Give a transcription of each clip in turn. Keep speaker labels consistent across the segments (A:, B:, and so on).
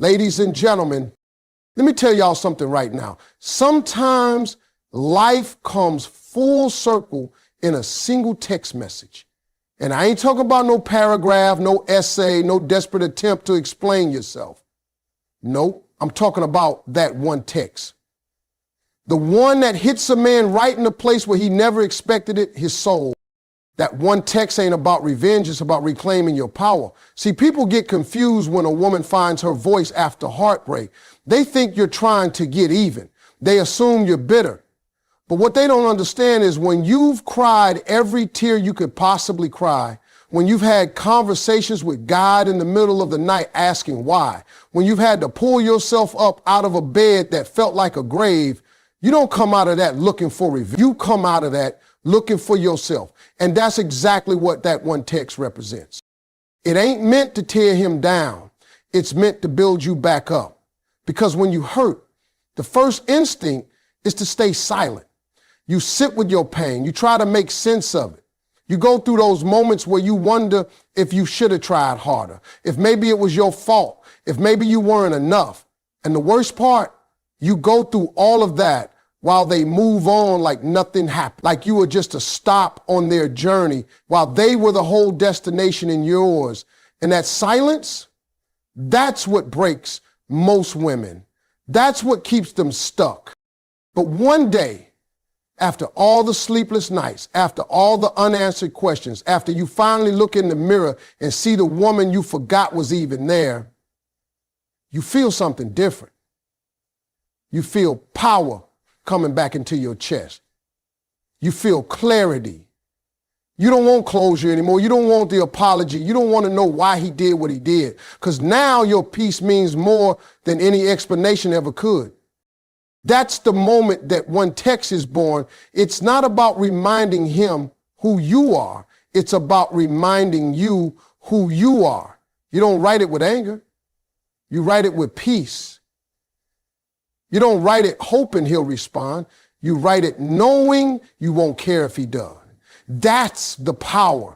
A: Ladies and gentlemen, let me tell y'all something right now. Sometimes life comes full circle in a single text message. And I ain't talking about no paragraph, no essay, no desperate attempt to explain yourself. Nope, I'm talking about that one text. The one that hits a man right in the place where he never expected it, his soul. That one text ain't about revenge, it's about reclaiming your power. See, people get confused when a woman finds her voice after heartbreak. They think you're trying to get even. They assume you're bitter. But what they don't understand is when you've cried every tear you could possibly cry, when you've had conversations with God in the middle of the night asking why, when you've had to pull yourself up out of a bed that felt like a grave, you don't come out of that looking for revenge. You come out of that looking for yourself. And that's exactly what that one text represents. It ain't meant to tear him down. It's meant to build you back up. Because when you hurt, the first instinct is to stay silent. You sit with your pain. You try to make sense of it. You go through those moments where you wonder if you should have tried harder, if maybe it was your fault, if maybe you weren't enough. And the worst part, you go through all of that while they move on like nothing happened, like you were just a stop on their journey while they were the whole destination in yours. And that silence, that's what breaks most women. That's what keeps them stuck. But one day, after all the sleepless nights, after all the unanswered questions, after you finally look in the mirror and see the woman you forgot was even there, you feel something different. You feel power coming back into your chest. You feel clarity. You don't want closure anymore. You don't want the apology. You don't want to know why he did what he did. Because now your peace means more than any explanation ever could. That's the moment that one text is born. It's not about reminding him who you are. It's about reminding you who you are. You don't write it with anger. You write it with peace. You don't write it hoping he'll respond. You write it knowing you won't care if he does. That's the power.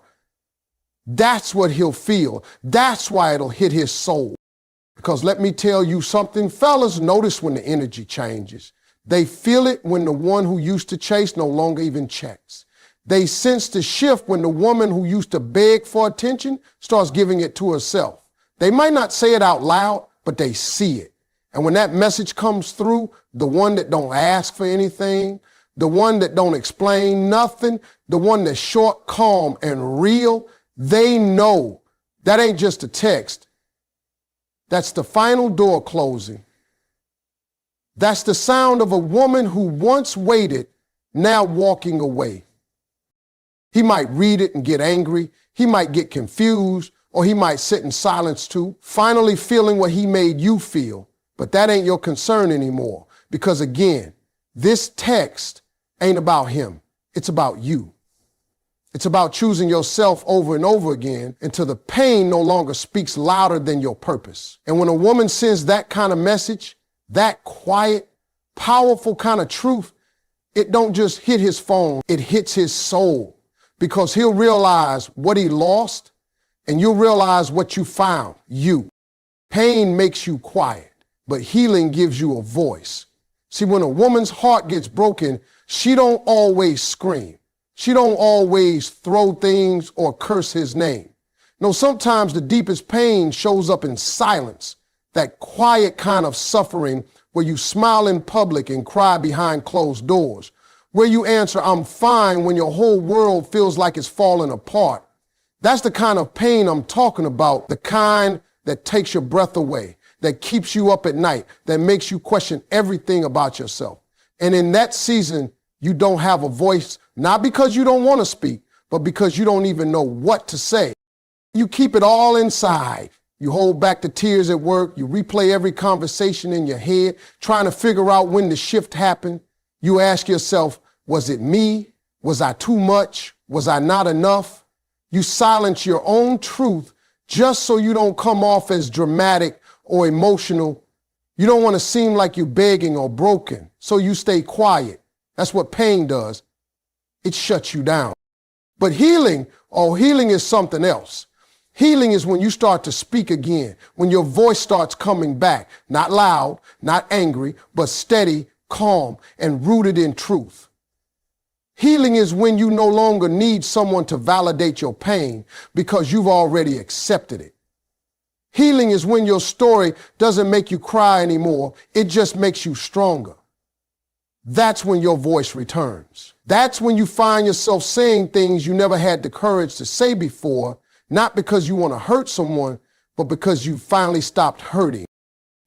A: That's what he'll feel. That's why it'll hit his soul. Because let me tell you something, fellas notice when the energy changes. They feel it when the one who used to chase no longer even checks. They sense the shift when the woman who used to beg for attention starts giving it to herself. They might not say it out loud, but they see it. And when that message comes through, the one that don't ask for anything, the one that don't explain nothing, the one that's short, calm, and real, they know that ain't just a text. That's the final door closing. That's the sound of a woman who once waited, now walking away. He might read it and get angry. He might get confused, or he might sit in silence too, finally feeling what he made you feel. But that ain't your concern anymore. Because again, this text ain't about him. It's about you. It's about choosing yourself over and over again until the pain no longer speaks louder than your purpose. And when a woman sends that kind of message, that quiet, powerful kind of truth, it don't just hit his phone, it hits his soul. Because he'll realize what he lost and you'll realize what you found, you. Pain makes you quiet, but healing gives you a voice. See, when a woman's heart gets broken, she don't always scream. She don't always throw things or curse his name. No, sometimes the deepest pain shows up in silence, that quiet kind of suffering where you smile in public and cry behind closed doors, where you answer, "I'm fine," when your whole world feels like it's falling apart. That's the kind of pain I'm talking about, the kind that takes your breath away, that keeps you up at night, that makes you question everything about yourself. And in that season, you don't have a voice, not because you don't want to speak, but because you don't even know what to say. You keep it all inside. You hold back the tears at work. You replay every conversation in your head, trying to figure out when the shift happened. You ask yourself, was it me? Was I too much? Was I not enough? You silence your own truth just so you don't come off as dramatic or emotional. You don't want to seem like you're begging or broken, so you stay quiet. That's what pain does. It shuts you down. But healing is something else. Healing is when you start to speak again, when your voice starts coming back, not loud, not angry, but steady, calm, and rooted in truth. Healing is when you no longer need someone to validate your pain because you've already accepted it. Healing is when your story doesn't make you cry anymore. It just makes you stronger. That's when your voice returns. That's when you find yourself saying things you never had the courage to say before, not because you want to hurt someone, but because you finally stopped hurting.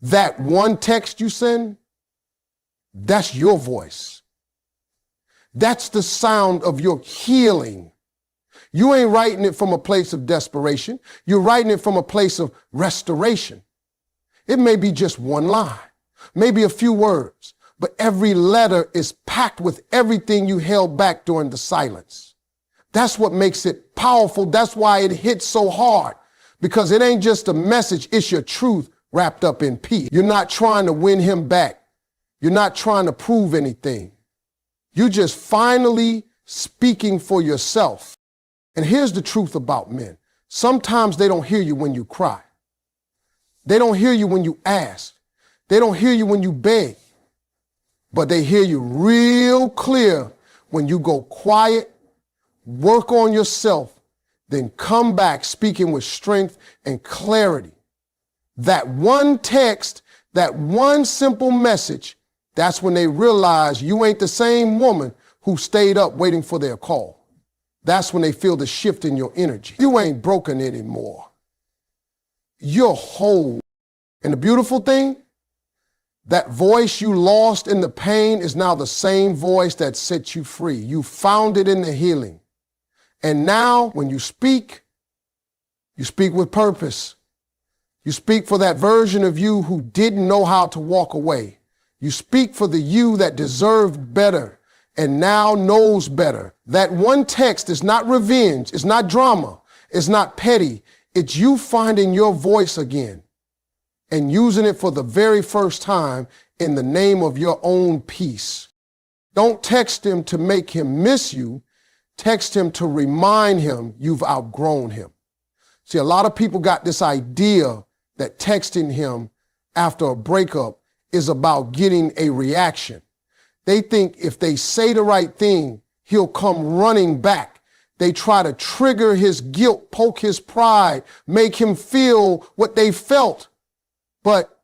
A: That one text you send, that's your voice. That's the sound of your healing. You ain't writing it from a place of desperation. You're writing it from a place of restoration. It may be just one line, maybe a few words, but every letter is packed with everything you held back during the silence. That's what makes it powerful. That's why it hits so hard, because it ain't just a message. It's your truth wrapped up in peace. You're not trying to win him back. You're not trying to prove anything. You're just finally speaking for yourself. And here's the truth about men. Sometimes they don't hear you when you cry. They don't hear you when you ask. They don't hear you when you beg. But they hear you real clear when you go quiet, work on yourself, then come back speaking with strength and clarity. That one text, that one simple message, that's when they realize you ain't the same woman who stayed up waiting for their call. That's when they feel the shift in your energy. You ain't broken anymore. You're whole. And the beautiful thing, that voice you lost in the pain is now the same voice that set you free. You found it in the healing. And now when you speak with purpose. You speak for that version of you who didn't know how to walk away. You speak for the you that deserved better and now knows better. That one text is not revenge. It's not drama. It's not petty. It's you finding your voice again and using it for the very first time in the name of your own peace. Don't text him to make him miss you. Text him to remind him you've outgrown him. See, a lot of people got this idea that texting him after a breakup is about getting a reaction. They think if they say the right thing, he'll come running back. They try to trigger his guilt, poke his pride, make him feel what they felt. But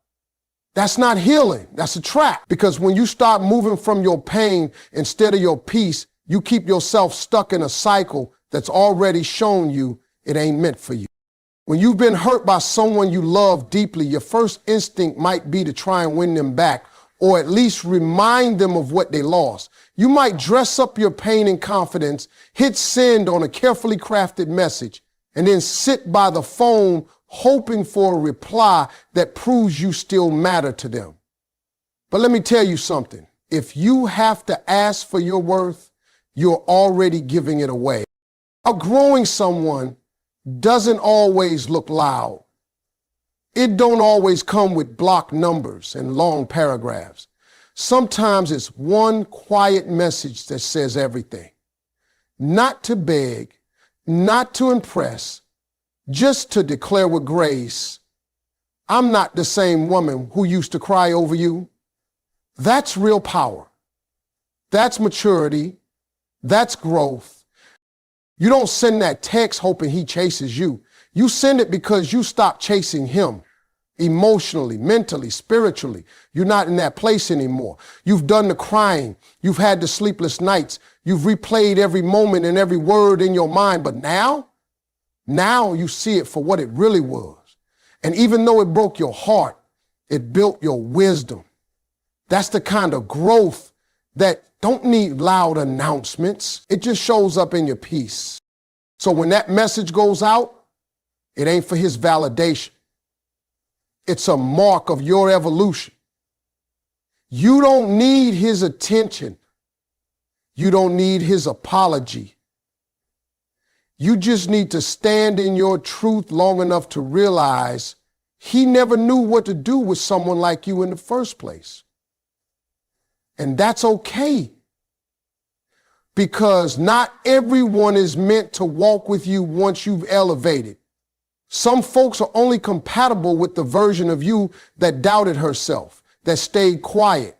A: that's not healing. That's a trap. Because when you start moving from your pain instead of your peace, you keep yourself stuck in a cycle that's already shown you it ain't meant for you. When you've been hurt by someone you love deeply, your first instinct might be to try and win them back, or at least remind them of what they lost. You might dress up your pain and confidence, hit send on a carefully crafted message, and then sit by the phone hoping for a reply that proves you still matter to them. But let me tell you something. If you have to ask for your worth, you're already giving it away. Outgrowing someone doesn't always look loud. It don't always come with block numbers and long paragraphs. Sometimes it's one quiet message that says everything. Not to beg, not to impress, just to declare with grace, I'm not the same woman who used to cry over you. That's real power. That's maturity. That's growth. You don't send that text hoping he chases you. You send it because you stopped chasing him emotionally, mentally, spiritually. You're not in that place anymore. You've done the crying. You've had the sleepless nights. You've replayed every moment and every word in your mind. But now you see it for what it really was. And even though it broke your heart, it built your wisdom. That's the kind of growth that don't need loud announcements. It just shows up in your peace. So when that message goes out, it ain't for his validation. It's a mark of your evolution. You don't need his attention. You don't need his apology. You just need to stand in your truth long enough to realize he never knew what to do with someone like you in the first place. And that's okay. Because not everyone is meant to walk with you once you've elevated. Some folks are only compatible with the version of you that doubted herself, that stayed quiet,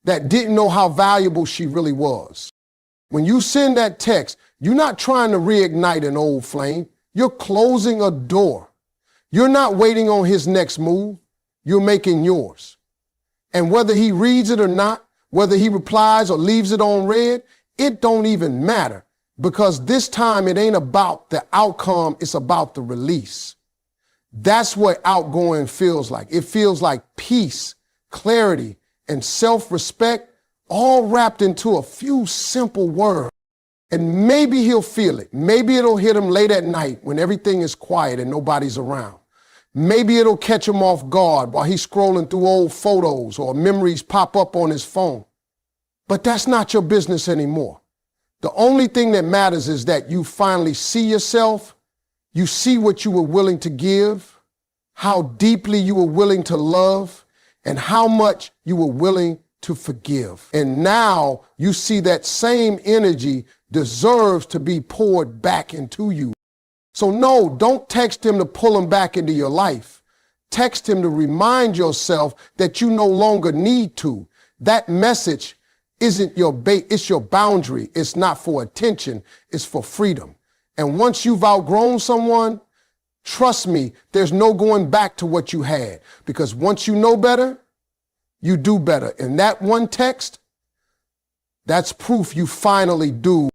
A: that didn't know how valuable she really was. When you send that text, you're not trying to reignite an old flame. You're closing a door. You're not waiting on his next move. You're making yours. And whether he reads it or not, whether he replies or leaves it on read, it don't even matter, because this time it ain't about the outcome, it's about the release. That's what outgoing feels like. It feels like peace, clarity, and self-respect, all wrapped into a few simple words. And maybe he'll feel it. Maybe it'll hit him late at night when everything is quiet and nobody's around. Maybe it'll catch him off guard while he's scrolling through old photos or memories pop up on his phone. But that's not your business anymore. The only thing that matters is that you finally see yourself, you see what you were willing to give, how deeply you were willing to love, and how much you were willing to forgive. And now you see that same energy deserves to be poured back into you. So no, don't text him to pull him back into your life. Text him to remind yourself that you no longer need to. That message isn't your bait, it's your boundary. It's not for attention, it's for freedom. And once you've outgrown someone, trust me, there's no going back to what you had, because once you know better, you do better. And that one text, that's proof you finally do.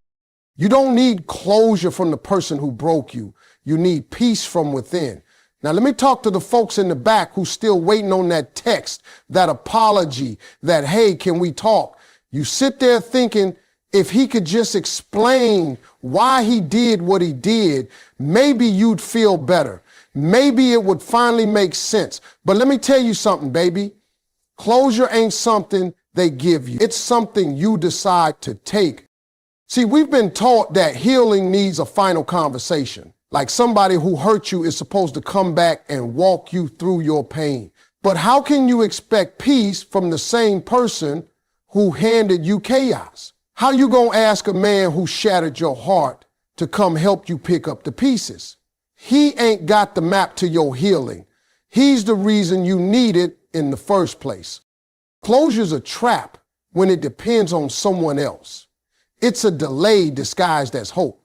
A: You don't need closure from the person who broke you. You need peace from within. Now, let me talk to the folks in the back who's still waiting on that text, that apology, that, hey, can we talk? You sit there thinking, if he could just explain why he did what he did, maybe you'd feel better. Maybe it would finally make sense. But let me tell you something, baby. Closure ain't something they give you. It's something you decide to take. See, we've been taught that healing needs a final conversation. Like somebody who hurt you is supposed to come back and walk you through your pain. But how can you expect peace from the same person who handed you chaos? How you gonna ask a man who shattered your heart to come help you pick up the pieces? He ain't got the map to your healing. He's the reason you need it in the first place. Closure's a trap when it depends on someone else. It's a delay disguised as hope.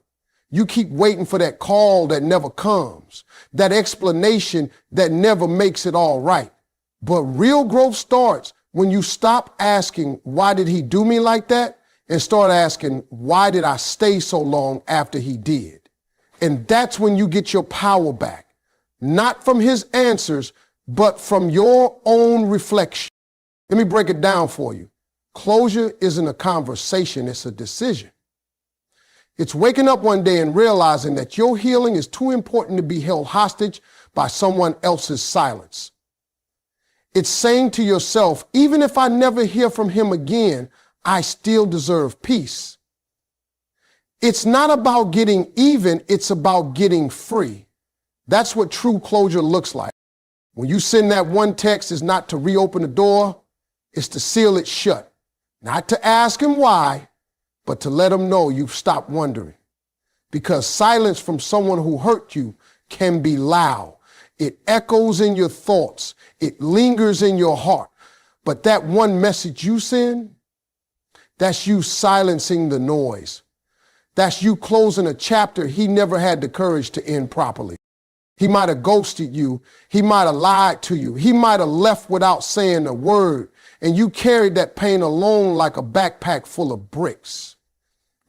A: You keep waiting for that call that never comes, that explanation that never makes it all right. But real growth starts when you stop asking, why did he do me like that? And start asking, why did I stay so long after he did? And that's when you get your power back, not from his answers, but from your own reflection. Let me break it down for you. Closure isn't a conversation, it's a decision. It's waking up one day and realizing that your healing is too important to be held hostage by someone else's silence. It's saying to yourself, even if I never hear from him again, I still deserve peace. It's not about getting even, it's about getting free. That's what true closure looks like. When you send that one text, it's not to reopen the door, it's to seal it shut. Not to ask him why, but to let him know you've stopped wondering. Because silence from someone who hurt you can be loud. It echoes in your thoughts. It lingers in your heart. But that one message you send, that's you silencing the noise. That's you closing a chapter he never had the courage to end properly. He might have ghosted you. He might have lied to you. He might have left without saying a word. And you carried that pain alone like a backpack full of bricks.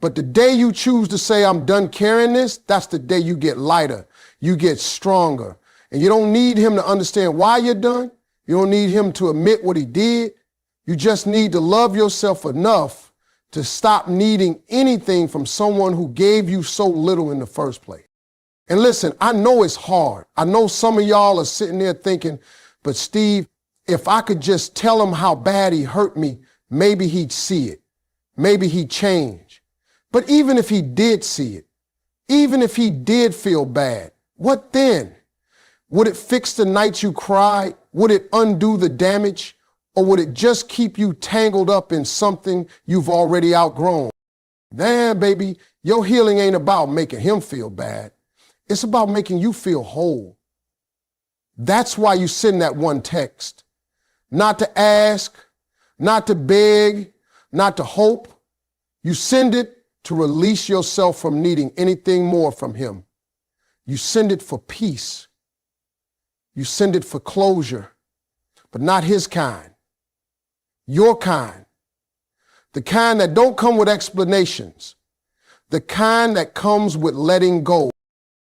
A: But the day you choose to say, I'm done carrying this, that's the day you get lighter. You get stronger. And you don't need him to understand why you're done. You don't need him to admit what he did. You just need to love yourself enough to stop needing anything from someone who gave you so little in the first place. And listen, I know it's hard. I know some of y'all are sitting there thinking, but Steve, if I could just tell him how bad he hurt me, maybe he'd see it. Maybe he'd change. But even if he did see it, even if he did feel bad, what then? Would it fix the nights you cried? Would it undo the damage? Or would it just keep you tangled up in something you've already outgrown? Nah, baby, your healing ain't about making him feel bad. It's about making you feel whole. That's why you send that one text. Not to ask, not to beg, not to hope. You send it to release yourself from needing anything more from him. You send it for peace. You send it for closure, but not his kind. Your kind. The kind that don't come with explanations. The kind that comes with letting go.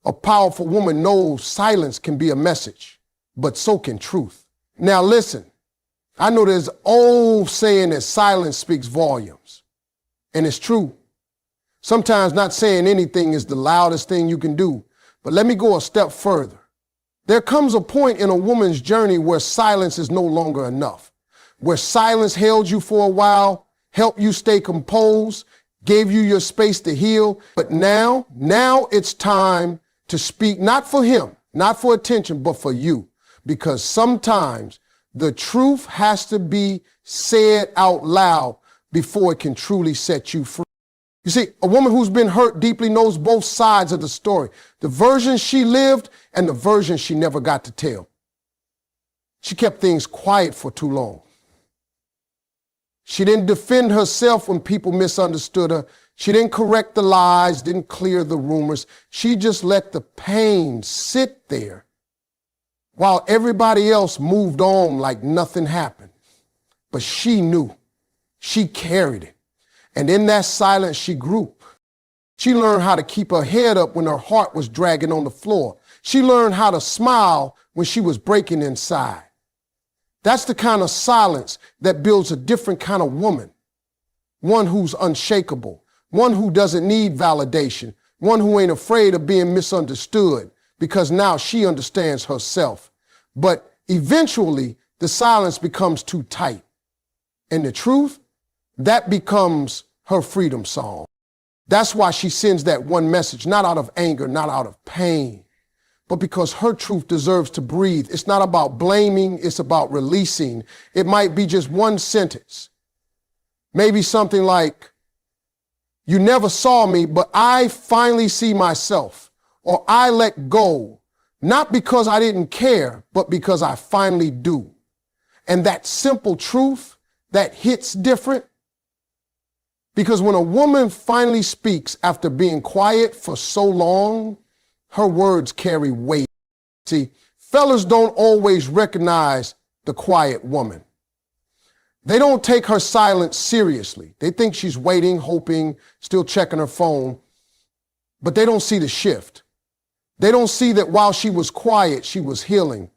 A: A powerful woman knows silence can be a message, but so can truth. Now listen, I know there's an old saying that silence speaks volumes, and it's true. Sometimes not saying anything is the loudest thing you can do, but let me go a step further. There comes a point in a woman's journey where silence is no longer enough, where silence held you for a while, helped you stay composed, gave you your space to heal, but now it's time to speak, not for him, not for attention, but for you. Because sometimes the truth has to be said out loud before it can truly set you free. You see, a woman who's been hurt deeply knows both sides of the story, the version she lived and the version she never got to tell. She kept things quiet for too long. She didn't defend herself when people misunderstood her. She didn't correct the lies, didn't clear the rumors. She just let the pain sit there while everybody else moved on like nothing happened. But she knew. She carried it. And in that silence, she grew. She learned how to keep her head up when her heart was dragging on the floor. She learned how to smile when she was breaking inside. That's the kind of silence that builds a different kind of woman. One who's unshakable, one who doesn't need validation, one who ain't afraid of being misunderstood because now she understands herself. But eventually, the silence becomes too tight. And the truth, that becomes her freedom song. That's why she sends that one message, not out of anger, not out of pain, but because her truth deserves to breathe. It's not about blaming, it's about releasing. It might be just one sentence. Maybe something like, "You never saw me, but I finally see myself," or "I let go, not because I didn't care, but because I finally do." And that simple truth, that hits different. Because when a woman finally speaks after being quiet for so long, her words carry weight. See, fellas don't always recognize the quiet woman. They don't take her silence seriously. They think she's waiting, hoping, still checking her phone, but they don't see the shift. They don't see that while she was quiet, she was healing.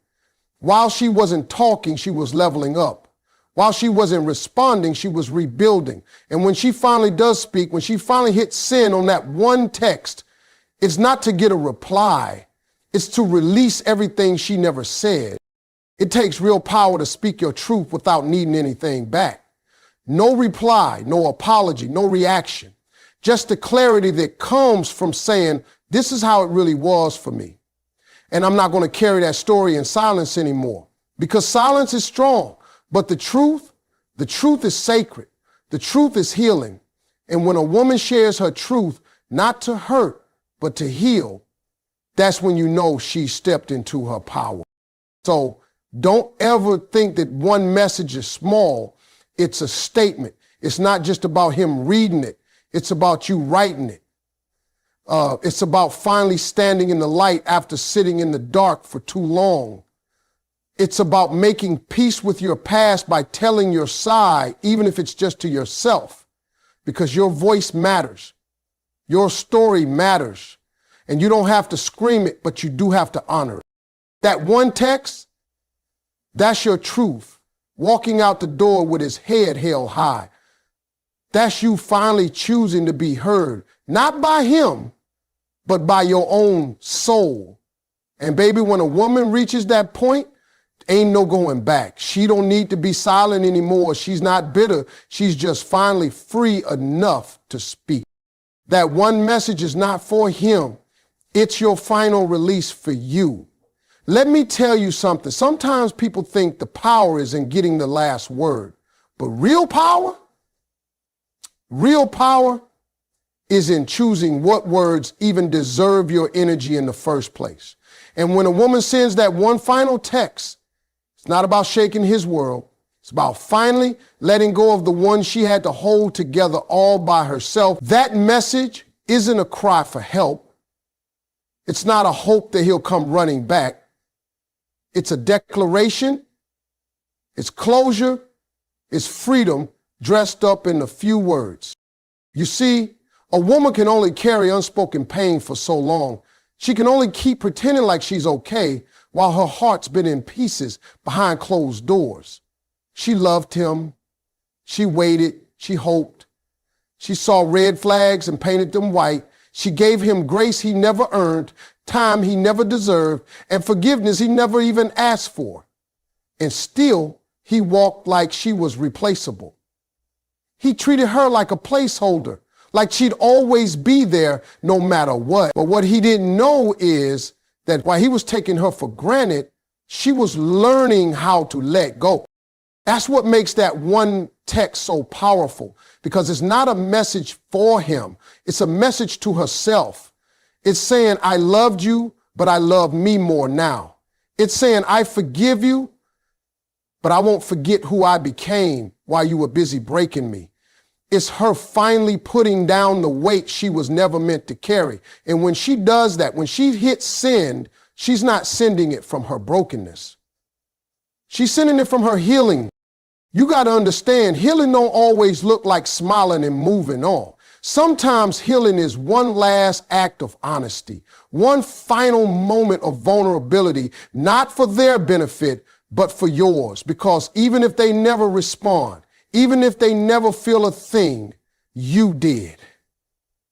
A: While she wasn't talking, she was leveling up. While she wasn't responding, she was rebuilding. And when she finally does speak, when she finally hits send on that one text, it's not to get a reply. It's to release everything she never said. It takes real power to speak your truth without needing anything back. No reply, no apology, no reaction. Just the clarity that comes from saying, this is how it really was for me. And I'm not going to carry that story in silence anymore, because silence is strong. But the truth is sacred. The truth is healing. And when a woman shares her truth, not to hurt, but to heal, that's when you know she stepped into her power. So don't ever think that one message is small. It's a statement. It's not just about him reading it. It's about you writing it. It's about finally standing in the light after sitting in the dark for too long. It's about making peace with your past by telling your side, even if it's just to yourself, because your voice matters. Your story matters. And you don't have to scream it, but you do have to honor it. That one text, that's your truth. Walking out the door with his head held high. That's you finally choosing to be heard, not by him, but by your own soul. And baby, when a woman reaches that point, ain't no going back. She don't need to be silent anymore. She's not bitter. She's just finally free enough to speak. That one message is not for him. It's your final release for you. Let me tell you something. Sometimes people think the power is in getting the last word, but real power is in choosing what words even deserve your energy in the first place. And when a woman sends that one final text, it's not about shaking his world. It's about finally letting go of the one she had to hold together all by herself. That message isn't a cry for help. It's not a hope that he'll come running back. It's a declaration. It's closure. It's freedom dressed up in a few words. You see, a woman can only carry unspoken pain for so long. She can only keep pretending like she's okay while her heart's been in pieces behind closed doors. She loved him. She waited. She hoped. She saw red flags and painted them white. She gave him grace he never earned, time he never deserved, and forgiveness he never even asked for. And still, he walked like she was replaceable. He treated her like a placeholder, like she'd always be there no matter what. But what he didn't know is that while he was taking her for granted, she was learning how to let go. That's what makes that one text so powerful, because it's not a message for him. It's a message to herself. It's saying, I loved you, but I love me more now. It's saying, I forgive you, but I won't forget who I became while you were busy breaking me. It's her finally putting down the weight she was never meant to carry. And when she does that, when she hits send, she's not sending it from her brokenness. She's sending it from her healing. You got to understand, healing don't always look like smiling and moving on. Sometimes healing is one last act of honesty, one final moment of vulnerability, not for their benefit, but for yours. Because even if they never respond, even if they never feel a thing, you did.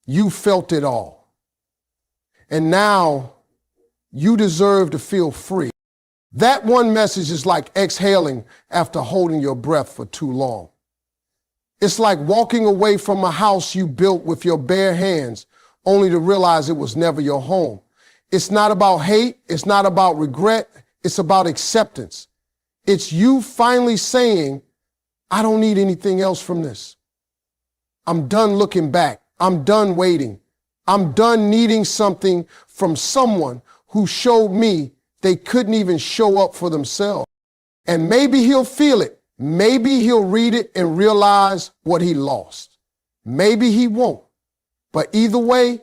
A: You felt it all. And now you deserve to feel free. That one message is like exhaling after holding your breath for too long. It's like walking away from a house you built with your bare hands, only to realize it was never your home. It's not about hate. It's not about regret. It's about acceptance. It's you finally saying, I don't need anything else from this. I'm done looking back. I'm done waiting. I'm done needing something from someone who showed me they couldn't even show up for themselves. And maybe he'll feel it. Maybe he'll read it and realize what he lost. Maybe he won't. But either way,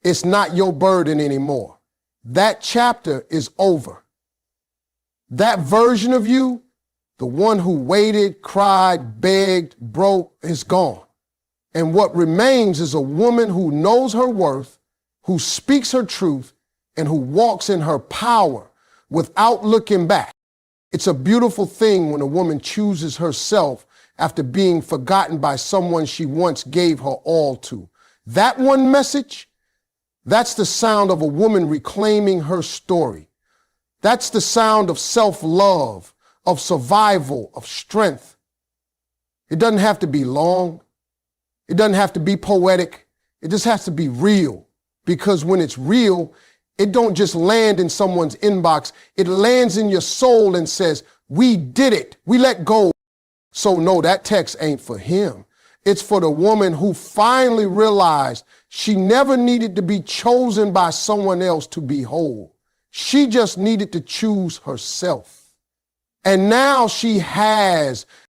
A: it's not your burden anymore. That chapter is over. That version of you, the one who waited, cried, begged, broke, is gone. And what remains is a woman who knows her worth, who speaks her truth, and who walks in her power without looking back. It's a beautiful thing when a woman chooses herself after being forgotten by someone she once gave her all to. That one message, that's the sound of a woman reclaiming her story. That's the sound of self-love, of survival, of strength. It doesn't have to be long. It doesn't have to be poetic. It just has to be real. Because when it's real, it don't just land in someone's inbox. It lands in your soul and says, we did it. We let go. So no, that text ain't for him. It's for the woman who finally realized she never needed to be chosen by someone else to be whole. She just needed to choose herself. And now she has